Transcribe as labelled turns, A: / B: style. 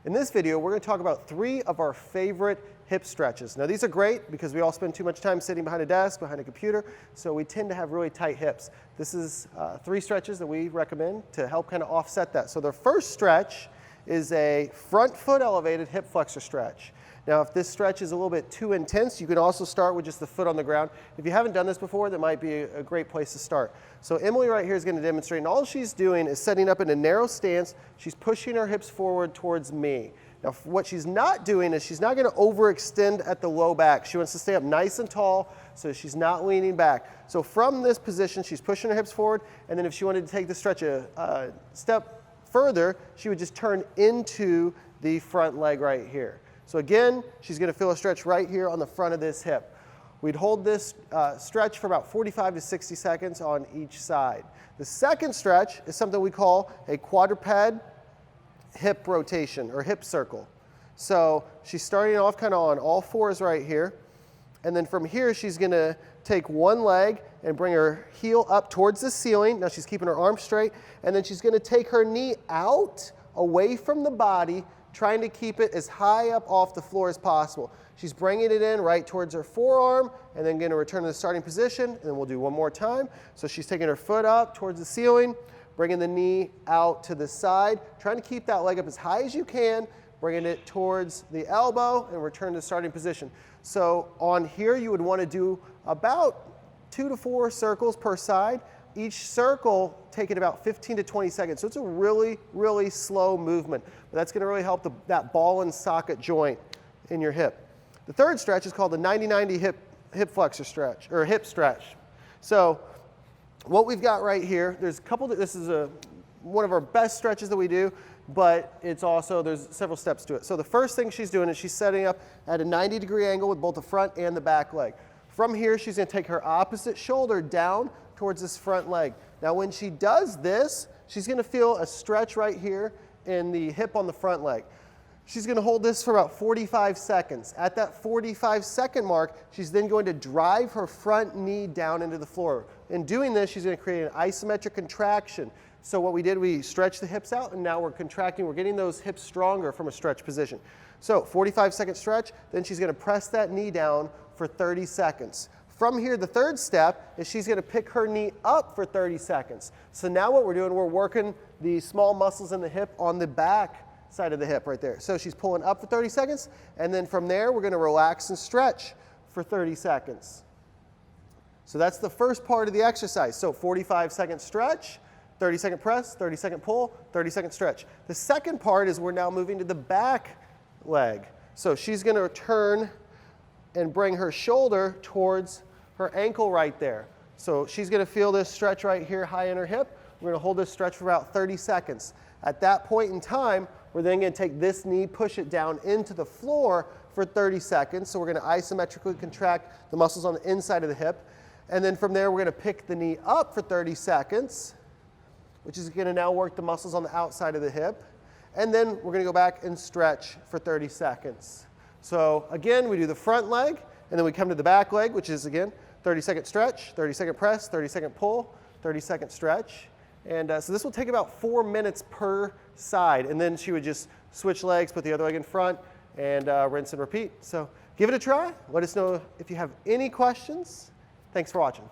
A: In this video, we're going to talk about 3 of our favorite hip stretches. Now these are great because we all spend too much time sitting behind a desk, behind a computer, so we tend to have really tight hips. This is 3 stretches that we recommend to help kind of offset that. So the first stretch is a front foot elevated hip flexor stretch. Now if this stretch is a little bit too intense, you can also start with just the foot on the ground. If you haven't done this before, that might be a great place to start. So Emily right here is going to demonstrate, and all she's doing is setting up in a narrow stance. She's pushing her hips forward towards me. Now what she's not doing is she's not going to overextend at the low back. She wants to stay up nice and tall so she's not leaning back. So from this position, she's pushing her hips forward, and then if she wanted to take the stretch a step further, she would just turn into the front leg right here. So again, she's going to feel a stretch right here on the front of this hip. We'd hold this stretch for about 45 to 60 seconds on each side. The second stretch is something we call a quadruped hip rotation or hip circle. So she's starting off kind of on all fours right here. And then from here, she's going to take one leg and bring her heel up towards the ceiling. Now she's keeping her arms straight. And then she's going to take her knee out away from the body, trying to keep it as high up off the floor as possible. She's bringing it in right towards her forearm and then going to return to the starting position, and then we'll do one more time. So she's taking her foot up towards the ceiling, bringing the knee out to the side, trying to keep that leg up as high as you can, bringing it towards the elbow and return to the starting position. So on here you would want to do about 2 to 4 circles per side. Each circle taking about 15 to 20 seconds. So it's a really, really slow movement. But that's going to really help that ball and socket joint in your hip. The third stretch is called the 90-90 hip flexor stretch, or hip stretch. So what we've got right here, there's a couple, this is one of our best stretches that we do, but it's also, there's several steps to it. So the first thing she's doing is she's setting up at a 90-degree angle with both the front and the back leg. From here, she's going to take her opposite shoulder down towards this front leg. Now when she does this, she's going to feel a stretch right here in the hip on the front leg. She's going to hold this for about 45 seconds. At that 45-second mark, she's then going to drive her front knee down into the floor. In doing this, she's going to create an isometric contraction. So what we did, we stretched the hips out, and now we're contracting. We're getting those hips stronger from a stretch position. So 45-second stretch, then she's going to press that knee down for 30 seconds. From here, the third step is she's going to pick her knee up for 30 seconds. So now what we're doing, we're working the small muscles in the hip on the back side of the hip right there. So she's pulling up for 30 seconds, and then from there, we're going to relax and stretch for 30 seconds. So that's the first part of the exercise. So 45-second stretch, 30-second press, 30-second pull, 30-second stretch. The second part is we're now moving to the back leg. So she's going to turn and bring her shoulder towards her ankle right there. So she's going to feel this stretch right here high in her hip. We're going to hold this stretch for about 30 seconds. At that point in time, we're then going to take this knee, push it down into the floor for 30 seconds. So we're going to isometrically contract the muscles on the inside of the hip. And then from there, we're going to pick the knee up for 30 seconds, which is going to now work the muscles on the outside of the hip. And then we're going to go back and stretch for 30 seconds. So again, we do the front leg, and then we come to the back leg, which is, again, 30-second stretch, 30-second press, 30-second pull, 30-second stretch. And so this will take about 4 minutes per side. And then she would just switch legs, put the other leg in front, and rinse and repeat. So give it a try. Let us know if you have any questions. Thanks for watching.